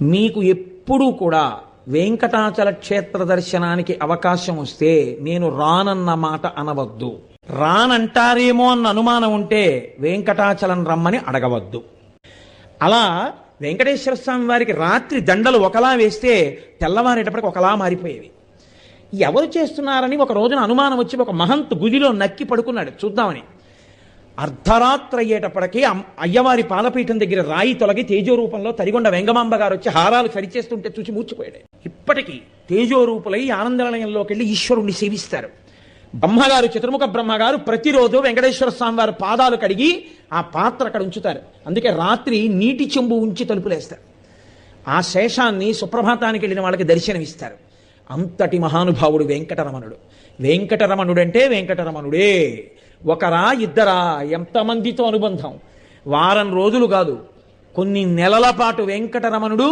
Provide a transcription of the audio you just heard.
మీకు ఎప్పుడూ కూడా వెంకటాచల క్షేత్ర దర్శనానికి అవకాశం వస్తే నేను రానన్న మాట అనవద్దు. రానంటారేమో అన్న అనుమానం ఉంటే వెంకటాచలం రమ్మని అడగవద్దు. అలా వెంకటేశ్వర స్వామి వారికి రాత్రి దండలు ఒకలా వేస్తే తెల్లవారేటప్పటికి ఒకలా మారిపోయేవి. ఎవరు చేస్తున్నారని ఒక రోజున అనుమానం వచ్చి ఒక మహంత్ గుదిలో నక్కి పడుకున్నాడు చూద్దామని. అర్ధరాత్రి అయ్యేటప్పటికీ అయ్యవారి పాలపీఠం దగ్గర రాయి తొలగి తేజోరూపంలో తరిగొండ వెంగమాంబ గారు వచ్చి హారాలు సరిచేస్తుంటే చూసి మూర్చిపోయాడు. ఇప్పటికీ తేజోరూపులై ఆనందనిలయంలోకి వెళ్ళి ఈశ్వరుణ్ణి సేవిస్తారు. బ్రహ్మగారు, చతుర్ముఖ బ్రహ్మగారు ప్రతిరోజు వెంకటేశ్వర స్వామి వారి పాదాలు కడిగి ఆ పాత్ర అక్కడ ఉంచుతారు. అందుకే రాత్రి నీటి చెంబు ఉంచి తలుపులేస్తారు. ఆ శేషాన్ని సుప్రభాతానికి వెళ్ళిన వాళ్ళకి దర్శనమిస్తారు. అంతటి మహానుభావుడు వెంకటరమణుడు. వెంకటరమణుడు అంటే వెంకటరమణుడే. ఒకరా ఇద్దరా, ఎంతమందితో అనుబంధం. వారం రోజులు కాదు, కొన్ని నెలల పాటు వెంకటరమణుడు